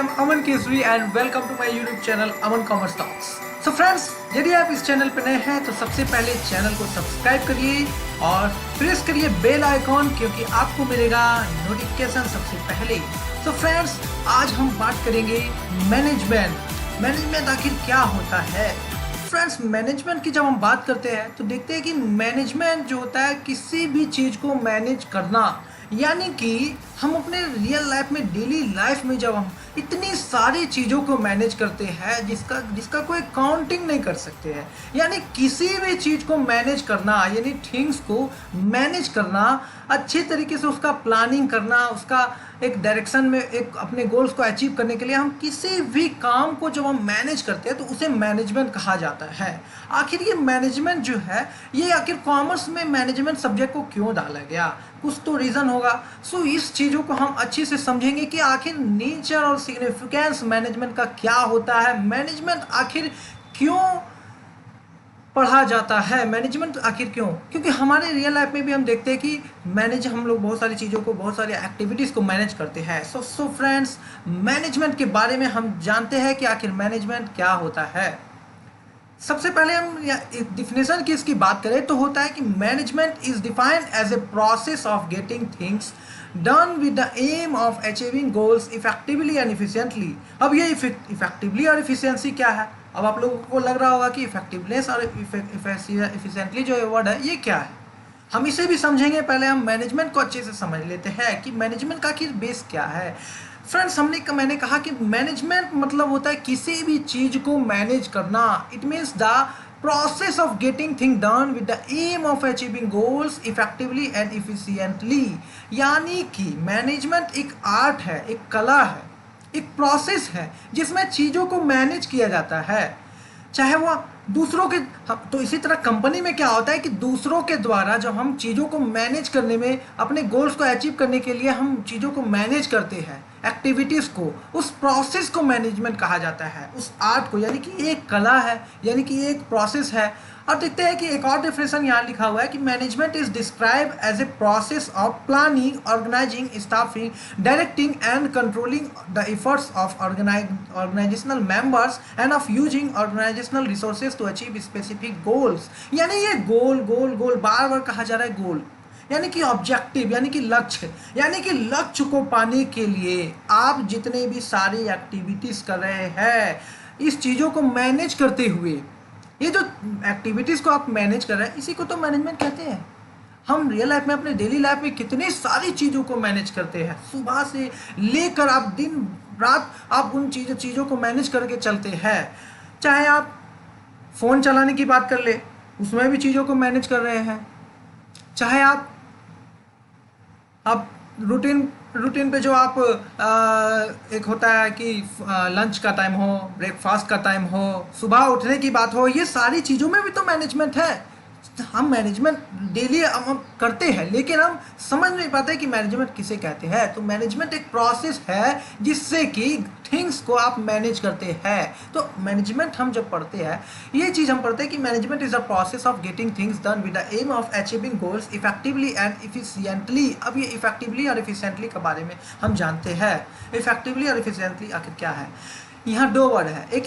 am Aman Kesri and welcome to my YouTube channel Aman Commerce Talks. So friends, यदि आप इस channel पर नए हैं तो सबसे पहले चैनल को सब्सक्राइब करिए और प्रेस करिए बेल आइकॉन क्योंकि आपको मिलेगा नोटिफिकेशन सबसे पहले। So friends, आज हम बात करेंगे मैनेजमेंट आखिर क्या होता है। फ्रेंड्स, मैनेजमेंट की जब हम बात करते हैं तो देखते हैं कि मैनेजमेंट जो होता है किसी भी चीज़ को मैनेज करना, यानी कि हम अपने रियल लाइफ में, डेली लाइफ में जब हम इतनी सारी चीज़ों को मैनेज करते हैं जिसका कोई काउंटिंग नहीं कर सकते हैं, यानी किसी भी चीज़ को मैनेज करना, यानी थिंग्स को मैनेज करना, अच्छे तरीके से उसका प्लानिंग करना, उसका एक डायरेक्शन में एक अपने गोल्स को अचीव करने के लिए हम किसी भी काम को जब हम मैनेज करते हैं तो उसे मैनेजमेंट कहा जाता है। आखिर ये मैनेजमेंट जो है, ये आखिर कॉमर्स में मैनेजमेंट सब्जेक्ट को क्यों डाला गया, कुछ तो रीज़न होगा। सो इस चीज़ों को हम अच्छे से समझेंगे कि आखिर नेचर और सिग्निफिकेंस मैनेजमेंट का क्या होता है, मैनेजमेंट आखिर क्यों पढ़ा जाता है, मैनेजमेंट आखिर क्यों। क्योंकि हमारे रियल लाइफ में भी हम देखते हैं कि हम लोग बहुत सारी चीज़ों को, बहुत सारी एक्टिविटीज़ को मैनेज करते हैं। सो फ्रेंड्स, मैनेजमेंट के बारे में हम जानते हैं कि आखिर मैनेजमेंट क्या होता है। सबसे पहले हम डिफिनेशन की इसकी बात करें तो होता है कि management is defined as a process of getting things done with the aim of achieving goals effectively and efficiently. अब ये इफेक्टिवली और इफिशिएंसी क्या है? अब आप लोगों को लग रहा होगा कि इफेक्टिवनेस और इफिशिएंटली जो वर्ड है ये क्या है। हम इसे भी समझेंगे। पहले हम मैनेजमेंट को अच्छे से समझ लेते हैं कि मैनेजमेंट का आखिर बेस क्या है। फ्रेंड्स, मैंने कहा कि मैनेजमेंट मतलब होता है किसी भी चीज़ को मैनेज करना। It means the process of getting thing done with the aim of achieving goals effectively and efficiently. यानी कि मैनेजमेंट एक आर्ट है, एक कला है, एक प्रोसेस है जिसमें चीज़ों को मैनेज किया जाता है, चाहे वो दूसरों के। तो इसी तरह कंपनी में क्या होता है कि दूसरों के द्वारा जब हम चीज़ों को मैनेज करने में, अपने गोल्स को अचीव करने के लिए हम चीज़ों को मैनेज करते हैं, एक्टिविटीज़ को, उस प्रोसेस को मैनेजमेंट कहा जाता है, उस आर्ट को, यानी कि एक कला है, यानी कि एक प्रोसेस है। और देखते हैं कि एक और डेफिनेशन यहाँ लिखा हुआ है कि management is describe as a process of planning, organising, staffing, directing and controlling the efforts of organisational members and of using organisational resources to achieve specific goals. यानी ये गोल गोल गोल बार बार कहा जा रहा है, गोल यानी कि ऑब्जेक्टिव, यानी कि लक्ष्य, यानी कि लक्ष्य को पाने के लिए आप जितने भी सारी एक्टिविटीज़ कर रहे हैं, इस चीज़ों को मैनेज करते हुए, ये जो एक्टिविटीज़ को आप मैनेज कर रहे हैं, इसी को तो मैनेजमेंट कहते हैं। हम रियल लाइफ में, अपने डेली लाइफ में कितनी सारी चीज़ों को मैनेज करते हैं। सुबह से लेकर आप दिन रात आप उन चीज़ों को मैनेज करके चलते हैं। चाहे आप फ़ोन चलाने की बात कर ले, उसमें भी चीज़ों को मैनेज कर रहे हैं। चाहे आप रूटीन पे जो आप एक होता है कि लंच का टाइम हो, ब्रेकफास्ट का टाइम हो, सुबह उठने की बात हो, ये सारी चीज़ों में भी तो मैनेजमेंट है। हम मैनेजमेंट डेली हम करते हैं, लेकिन हम समझ नहीं पाते कि मैनेजमेंट किसे कहते हैं। तो मैनेजमेंट एक प्रोसेस है जिससे कि थिंग्स को आप मैनेज करते हैं। तो मैनेजमेंट हम जब पढ़ते हैं, ये चीज़ हम पढ़ते हैं कि management is the process of getting things done with the aim of achieving goals effectively and efficiently. अब ये इफेक्टिवली और इफिशिएंटली के बारे में हम जानते हैं। इफेक्टिवली और इफिशिएंटली आखिर क्या है? यहाँ दो वर्ड है, एक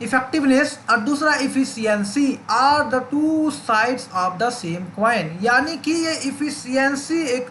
इफेक्टिवनेस और दूसरा efficiency are the two sides of the same coin. यानी कि ये इफिशियंसी एक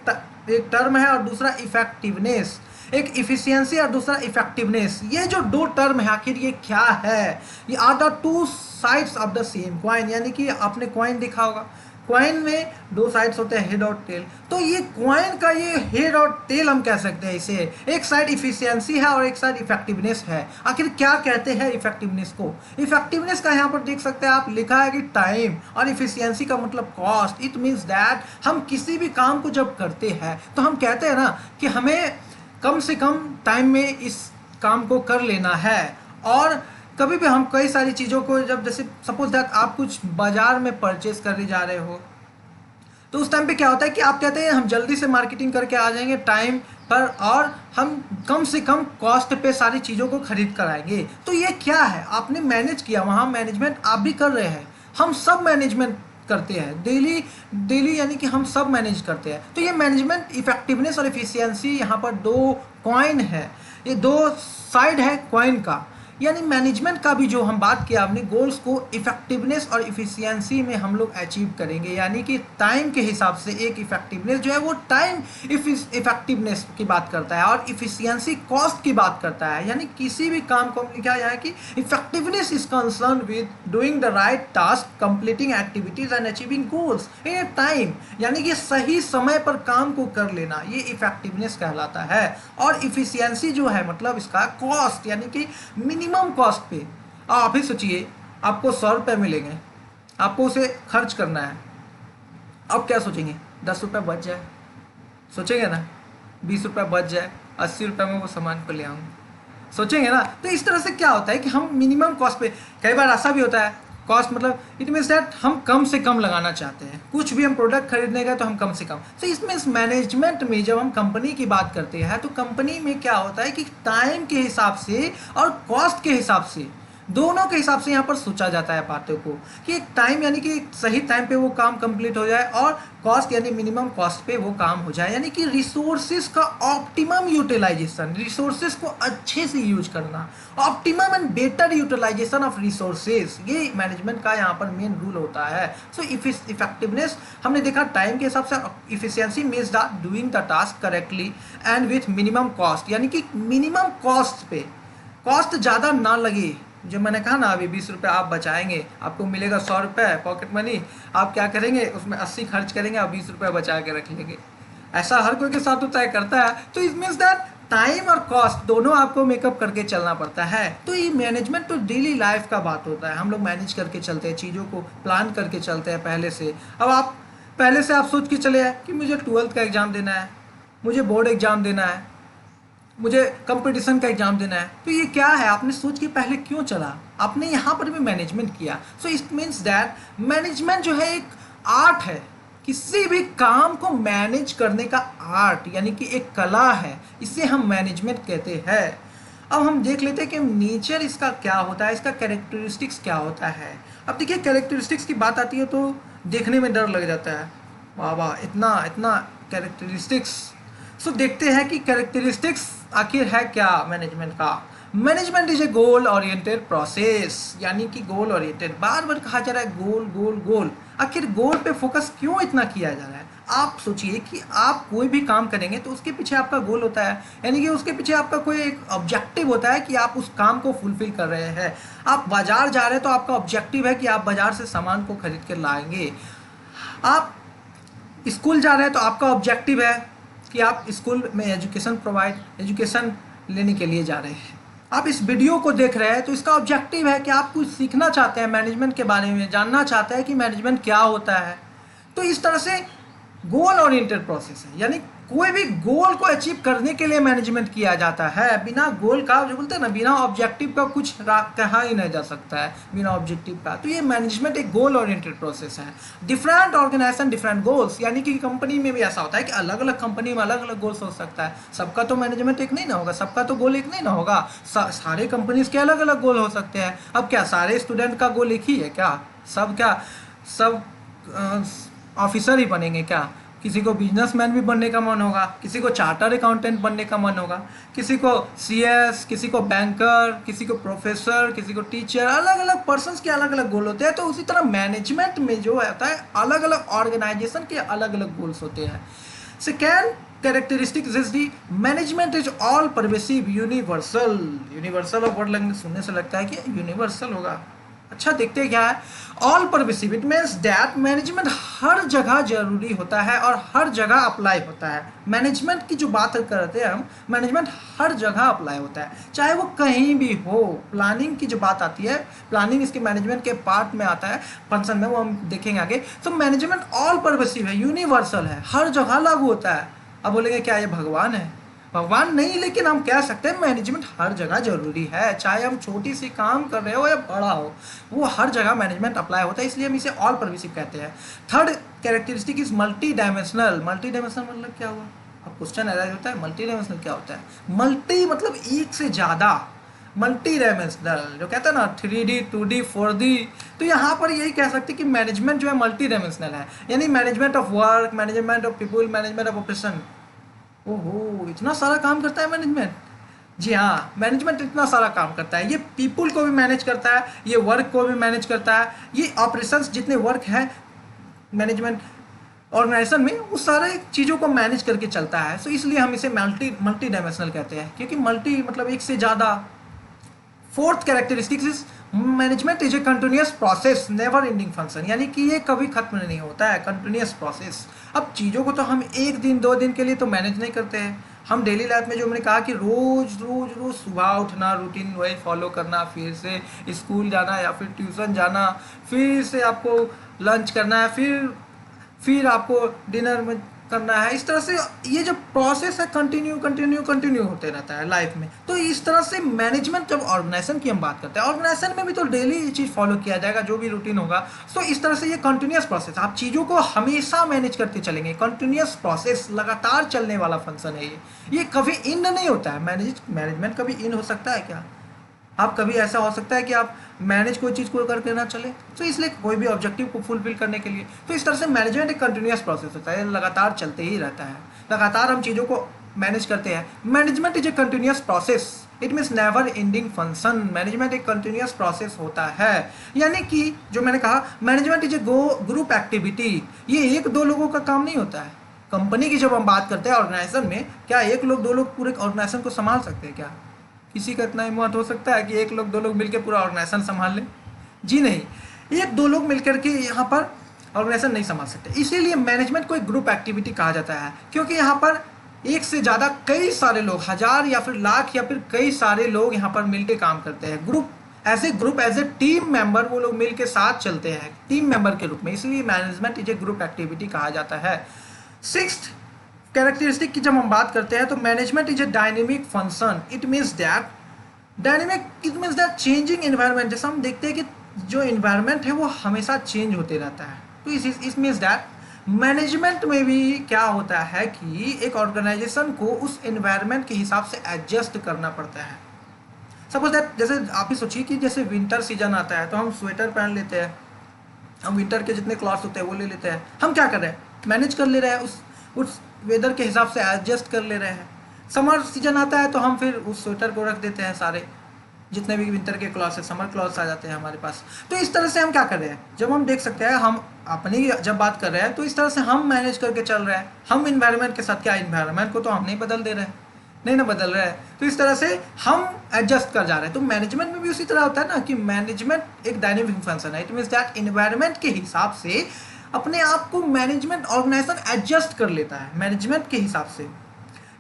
टर्म है और दूसरा इफेक्टिवनेस, एक इफिशियंसी और दूसरा इफेक्टिवनेस। ये जो दो टर्म है आखिर ये क्या है? ये are the two sides of the same coin, यानी कि आपने कॉइन देखा होगा, कॉइन में दो साइड्स होते हैं, हेड और टेल। तो ये कॉइन का ये हेड और टेल हम कह सकते हैं इसे। एक साइड इफिशियंसी है और एक साइड इफेक्टिवनेस है। आखिर क्या कहते हैं इफेक्टिवनेस को? इफेक्टिवनेस का यहाँ पर देख सकते हैं आप, लिखा है कि टाइम, और इफिशियंसी का मतलब कॉस्ट। इट मीन्स दैट हम किसी भी काम को जब करते हैं तो हम कहते हैं ना कि हमें कम से कम टाइम में इस काम को कर लेना है। और कभी भी हम कई सारी चीज़ों को, जब जैसे सपोज दैट आप कुछ बाज़ार में परचेस करने जा रहे हो, तो उस टाइम पे क्या होता है कि आप कहते हैं हम जल्दी से मार्केटिंग करके आ जाएंगे टाइम पर, और हम कम से कम कॉस्ट पे सारी चीज़ों को खरीद कर आएंगे। तो ये क्या है? आपने मैनेज किया, वहाँ मैनेजमेंट आप भी कर रहे हैं। हम सब मैनेजमेंट करते हैं, डेली डेली यानी कि हम सब मैनेज करते हैं। तो ये मैनेजमेंट इफेक्टिवनेस और इफिशियंसी यहाँ पर दो कॉइन है, ये दो साइड है कॉइन का। यानी मैनेजमेंट का भी जो हम बात किया अपने गोल्स को इफेक्टिवनेस और इफिशियंसी में हम लोग अचीव करेंगे, यानी कि टाइम के हिसाब से एक इफेक्टिवनेस जो है वो टाइम इफेक्टिवनेस की बात करता है और इफिशियंसी कॉस्ट की बात करता है। यानी किसी भी काम को क्या है कि effectiveness is concern with doing the right task, completing activities and achieving goals in time, यानी कि सही समय पर काम को कर लेना, ये इफेक्टिवनेस कहलाता है। और इफिशियंसी जो है मतलब इसका कॉस्ट, यानी कि मिनिमम कॉस्ट पे। आप ही सोचिए, आपको 100 रुपये मिलेंगे, आपको उसे खर्च करना है, अब क्या सोचेंगे? 10 रुपये बच जाए, सोचेंगे ना? 20 रुपये बच जाए, 80 रुपये में वो सामान को ले आऊँ, सोचेंगे ना? तो इस तरह से क्या होता है कि हम मिनिमम कॉस्ट पे, कई बार ऐसा भी होता है, कॉस्ट मतलब इट मीन्स दैट हम कम से कम लगाना चाहते हैं, कुछ भी हम प्रोडक्ट खरीदने गए तो हम कम से कम। तो इसमें इस मैनेजमेंट में जब हम कंपनी की बात करते हैं तो कंपनी में क्या होता है कि टाइम के हिसाब से और कॉस्ट के हिसाब से, दोनों के हिसाब से यहाँ पर सोचा जाता है बातों को कि एक टाइम यानी कि एक सही टाइम पे वो काम कंप्लीट हो जाए और कॉस्ट यानी मिनिमम कॉस्ट पे वो काम हो जाए, यानी कि रिसोर्सेज का ऑप्टिमम यूटिलाइजेशन, रिसोर्सेज को अच्छे से यूज करना, optimum and better utilisation of resources, ये मैनेजमेंट का यहाँ पर मेन रूल होता है। सो इफेक्टिवनेस हमने देखा टाइम के हिसाब से, efficiency means the doing the task correctly and with minimum cost, यानी कि मिनिमम कॉस्ट पे, कॉस्ट ज़्यादा ना लगे। जो मैंने कहा ना अभी 20 रुपये आप बचाएंगे, आपको मिलेगा 100 रुपये पॉकेट मनी, आप क्या करेंगे उसमें 80 खर्च करेंगे और 20 रुपये बचा के रख लेंगे। ऐसा हर कोई के साथ होता है, करता है। तो इट मीन्स दैट टाइम और कॉस्ट दोनों आपको मेकअप करके चलना पड़ता है। तो ये मैनेजमेंट तो डेली लाइफ का बात होता है, हम लोग मैनेज करके चलते हैं, चीज़ों को प्लान करके चलते हैं पहले से। अब आप पहले से आप सोच के चले आए कि मुझे 12th का एग्ज़ाम देना है, मुझे बोर्ड एग्ज़ाम देना है, मुझे कंपटीशन का एग्जाम देना है, तो ये क्या है, आपने सोच के पहले क्यों चला, आपने यहाँ पर भी मैनेजमेंट किया। So it means that management जो है एक आर्ट है, किसी भी काम को मैनेज करने का आर्ट, यानी कि एक कला है, इसे हम मैनेजमेंट कहते हैं। अब हम देख लेते हैं कि नेचर इसका क्या होता है, इसका कैरेक्टरिस्टिक्स क्या होता है। अब देखिए कैरेक्टरिस्टिक्स की बात आती है तो देखने में डर लग जाता है, वाह वाह इतना इतना कैरेक्टरिस्टिक्स। सो देखते हैं कि कैरेक्टरिस्टिक्स आखिर है क्या मैनेजमेंट का। Management is a goal oriented process, यानी कि गोल ओरिएंटेड, बार बार कहा जा रहा है गोल गोल गोल। आखिर गोल पे फोकस क्यों इतना किया जा रहा है? आप सोचिए कि आप कोई भी काम करेंगे तो उसके पीछे आपका गोल होता है, यानी कि उसके पीछे आपका कोई एक ऑब्जेक्टिव होता है कि आप उस काम को फुलफिल कर रहे हैं। आप बाजार जा रहे हैं तो आपका ऑब्जेक्टिव है कि आप बाजार से सामान को खरीद कर लाएंगे। आप स्कूल जा रहे हैं तो आपका ऑब्जेक्टिव है कि आप स्कूल में एजुकेशन लेने के लिए जा रहे हैं। आप इस वीडियो को देख रहे हैं तो इसका ऑब्जेक्टिव है कि आप कुछ सीखना चाहते हैं मैनेजमेंट के बारे में, जानना चाहते हैं कि मैनेजमेंट क्या होता है। तो इस तरह से गोल ओरिएंटेड प्रोसेस है, यानी कोई भी गोल को अचीव करने के लिए मैनेजमेंट किया जाता है। बिना गोल का, जो बोलते हैं ना, बिना ऑब्जेक्टिव का कुछ कहा ही नहीं जा सकता है, बिना ऑब्जेक्टिव का। तो ये मैनेजमेंट एक गोल ओरिएंटेड प्रोसेस है। डिफरेंट ऑर्गेनाइजेशन डिफरेंट गोल्स, यानी कि कंपनी में भी ऐसा होता है कि अलग अलग कंपनी में अलग अलग गोल्स हो सकता है। सबका तो मैनेजमेंट एक नहीं ना होगा, सबका तो गोल एक नहीं ना होगा। सारे कंपनीज के अलग अलग गोल हो सकते हैं। अब क्या सारे स्टूडेंट का गोल एक ही है क्या? सब ऑफिसर ही बनेंगे क्या? किसी को बिजनेसमैन भी बनने का मन होगा, किसी को चार्टर अकाउंटेंट बनने का मन होगा, किसी को सीएस, किसी को बैंकर, किसी को प्रोफेसर, किसी को टीचर। अलग अलग पर्सन्स के अलग अलग गोल होते हैं। तो उसी तरह मैनेजमेंट में जो होता है अलग अलग ऑर्गेनाइजेशन के अलग अलग गोल्स होते हैं। Second characteristic is the management is all pervasive universal. Universal of word language सुनने से लगता है कि यूनिवर्सल होगा। अच्छा, देखते हैं क्या है all pervasive. It means that management हर जगह जरूरी होता है और हर जगह अप्लाई होता है। मैनेजमेंट की जो बात करते हैं हम, मैनेजमेंट हर जगह अप्लाई होता है, चाहे वो कहीं भी हो। प्लानिंग की जो बात आती है, प्लानिंग इसके मैनेजमेंट के पार्ट में आता है, फंक्शन में, वो हम देखेंगे आगे। तो मैनेजमेंट ऑल परवेसिव है, यूनिवर्सल है, हर जगह लागू होता है। अब बोलेंगे क्या ये भगवान है? भगवान नहीं, लेकिन हम कह सकते हैं मैनेजमेंट हर जगह जरूरी है, चाहे हम छोटी सी काम कर रहे हो या बड़ा हो, वो हर जगह मैनेजमेंट अप्लाई होता है, इसलिए हम इसे ऑल परवेसिव कहते हैं। Third characteristic is multi dimensional. Multi dimensional मतलब क्या हुआ? अब क्वेश्चन अराइज होता है, मल्टी डायमेंशनल क्या होता है? मल्टी मतलब एक से ज़्यादा, मल्टी डायमेंशनल, जो कहते हैं ना 3D 2D 4D। तो यहाँ पर यही कह सकते हैं कि मैनेजमेंट जो है मल्टी डायमेंशनल है, यानी management of work, management of people, management of operation. ओहो, इतना सारा काम करता है मैनेजमेंट। जी हाँ, मैनेजमेंट इतना सारा काम करता है, ये पीपल को भी मैनेज करता है, ये वर्क को भी मैनेज करता है, ये ऑपरेशंस जितने वर्क है मैनेजमेंट ऑर्गेनाइजेशन में उस सारे चीज़ों को मैनेज करके चलता है। सो इसलिए हम इसे मल्टी डायमेंशनल कहते हैं, क्योंकि मल्टी मतलब एक से ज़्यादा। Fourth characteristics is management is a continuous process, never ending function, यानी कि ये कभी खत्म नहीं होता है, कंटिन्यूस प्रोसेस। अब चीज़ों को तो हम एक दिन 2 दिन के लिए तो मैनेज नहीं करते हैं, हम डेली लाइफ में जो मैंने कहा कि रोज रोज रोज सुबह उठना, रूटीन वही फॉलो करना, फिर से स्कूल जाना या फिर ट्यूशन जाना, फिर से आपको लंच करना है, फिर आपको डिनर में करना है, इस तरह से ये जो प्रोसेस है कंटिन्यू होते रहता है लाइफ में। तो इस तरह से मैनेजमेंट, जब ऑर्गेनाइजेशन की हम बात करते हैं, ऑर्गेनाइजेशन में भी तो डेली ये चीज़ फॉलो किया जाएगा, जो भी रूटीन होगा। तो इस तरह से ये कंटिन्यूस प्रोसेस, आप चीज़ों को हमेशा मैनेज करते चलेंगे, कंटिन्यूस प्रोसेस, लगातार चलने वाला फंक्शन है ये कभी इंड नहीं होता है। मैनेजमेंट कभी इंड हो सकता है क्या? आप कभी ऐसा हो सकता है कि आप मैनेज कोई चीज़ को करके ना चले? तो इसलिए कोई भी ऑब्जेक्टिव को फुलफिल करने के लिए, तो इस तरह से मैनेजमेंट एक कंटिन्यूस प्रोसेस होता है, लगातार चलते ही रहता है, लगातार हम चीज़ों को मैनेज करते हैं। Management is a continuous process, it means never ending function. Management एक कंटिन्यूस प्रोसेस होता है, यानी कि जो मैंने कहा management is a group activity, ये 1-2 लोगों का काम नहीं होता है। कंपनी की जब हम बात करते हैं ऑर्गेनाइजेशन में, क्या 1 लोग 2 लोग पूरे ऑर्गेनाइजेशन को संभाल सकते हैं क्या? किसी का इतना हिम्मत हो सकता है कि 1 लोग 2 लोग मिलकर पूरा ऑर्गेनाइजेशन संभाल लें? जी नहीं, 1-2 लोग मिलकर के यहाँ पर ऑर्गेनाइजेशन नहीं संभाल सकते। इसीलिए मैनेजमेंट को एक ग्रुप एक्टिविटी कहा जाता है, क्योंकि यहाँ पर एक से ज़्यादा कई सारे लोग, 1000 या फिर लाख या फिर कई सारे लोग यहाँ पर मिलकर काम करते हैं। Group as a team member, वो लोग मिलकर साथ चलते हैं टीम मेंबर के रूप में, इसलिए management is a group activity कहा जाता है। 6th कैरेक्टरिस्टिक की जब हम बात करते हैं, तो management is a dynamic function, it means that changing environment. जैसा हम देखते हैं कि जो एनवायरनमेंट है वो हमेशा चेंज होते रहता है, तो इस मीन्स दैट मैनेजमेंट में भी क्या होता है कि एक ऑर्गेनाइजेशन को उस एनवायरनमेंट के हिसाब से एडजस्ट करना पड़ता है। सपोज दैट, जैसे आप ही सोचिए कि जैसे विंटर सीजन आता है तो हम स्वेटर पहन लेते हैं, हम विंटर के जितने क्लॉथ्स होते हैं वो ले लेते हैं। हम क्या कर रहे हैं? मैनेज कर ले रहे हैं, उस वेदर के हिसाब से एडजस्ट कर ले रहे हैं। समर सीजन आता है तो हम फिर उस स्वेटर को रख देते हैं, सारे जितने भी विंटर के क्लॉथ्स है, समर क्लॉथ्स आ जाते हैं हमारे पास। तो इस तरह से हम क्या कर रहे हैं, जब हम देख सकते हैं, हम अपनी जब बात कर रहे हैं तो इस तरह से हम मैनेज करके चल रहे हैं। हम इन्वायरमेंट के साथ, क्या इन्वायरमेंट को तो हम नहीं बदल दे रहे हैं, नहीं ना बदल रहे हैं, तो इस तरह से हम एडजस्ट कर जा रहे हैं। तो मैनेजमेंट में भी उसी तरह होता है ना कि मैनेजमेंट एक डायनेमिक फंक्शन है, इट मीन्स दैट इन्वायरमेंट के हिसाब से अपने आप को मैनेजमेंट ऑर्गेनाइजेशन एडजस्ट कर लेता है, मैनेजमेंट के हिसाब से,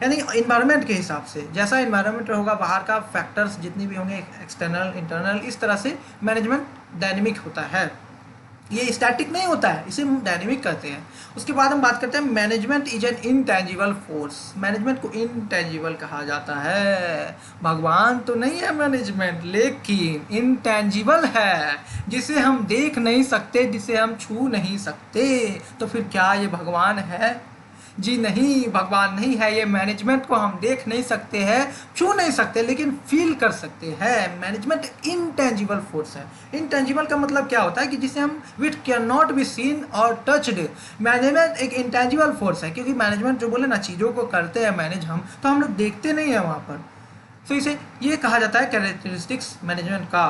यानी इन्वायरमेंट के हिसाब से। जैसा इन्वायरमेंट होगा, बाहर का फैक्टर्स जितने भी होंगे, एक्सटर्नल इंटरनल, इस तरह से मैनेजमेंट डायनेमिक होता है, ये स्टैटिक नहीं होता है, इसे हम डायनेमिक कहते हैं। उसके बाद हम बात करते हैं management is an intangible force. Management को इनटेंजिबल कहा जाता है, भगवान तो नहीं है मैनेजमेंट, लेकिन इनटेंजिबल है, जिसे हम देख नहीं सकते, जिसे हम छू नहीं सकते। तो फिर क्या ये भगवान है? जी नहीं, भगवान नहीं है ये। मैनेजमेंट को हम देख नहीं सकते हैं, छू नहीं सकते, लेकिन फील कर सकते हैं। मैनेजमेंट इनटेंजिबल फोर्स है। इनटेंजिबल का मतलब क्या होता है कि जिसे हम which can not be seen और टच्ड। मैनेजमेंट एक इंटेंजिबल फोर्स है, क्योंकि मैनेजमेंट जो बोले ना, चीज़ों को करते हैं मैनेज हम, तो हम लोग देखते नहीं हैं वहाँ पर। तो इसे ये कहा जाता है कैरेक्टरिस्टिक्स मैनेजमेंट का।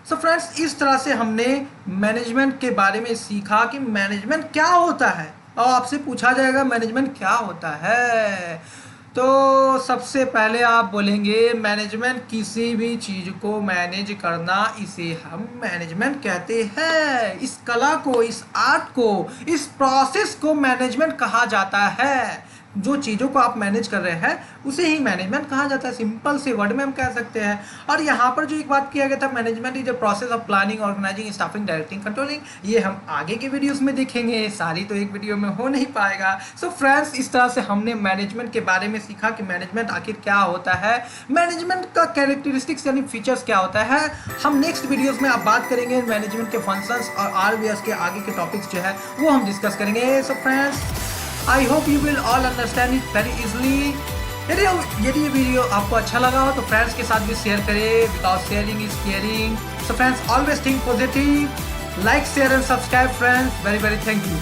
सो फ्रेंड्स, इस तरह से हमने मैनेजमेंट के बारे में सीखा कि मैनेजमेंट क्या होता है, और आपसे पूछा जाएगा मैनेजमेंट क्या होता है, तो सबसे पहले आप बोलेंगे मैनेजमेंट किसी भी चीज़ को मैनेज करना, इसे हम मैनेजमेंट कहते हैं। इस कला को, इस आर्ट को, इस प्रोसेस को मैनेजमेंट कहा जाता है। जो चीज़ों को आप मैनेज कर रहे हैं उसे ही मैनेजमेंट कहा जाता है, सिंपल से वर्ड में हम कह सकते हैं। और यहाँ पर जो एक बात किया गया था, management is a process of planning, organising, staffing, directing, controlling, ये हम आगे के वीडियोस में देखेंगे, सारी तो एक वीडियो में हो नहीं पाएगा। सो फ्रेंड्स, इस तरह से हमने मैनेजमेंट के बारे में सीखा कि मैनेजमेंट आखिर क्या होता है, मैनेजमेंट का कैरेक्टरिस्टिक्स यानी फीचर्स क्या होता है। हम नेक्स्ट वीडियोज़ में आप बात करेंगे मैनेजमेंट के फंक्शंस और RBS के आगे के टॉपिक्स जो है वो हम डिस्कस करेंगे। So friends, I hope you will all understand it very easily. यदि ये वीडियो आपको अच्छा लगा हो तो फ्रेंड्स के साथ भी शेयर करें, because sharing is caring. So friends, always think positive. Like, share and subscribe friends. Very very thank you.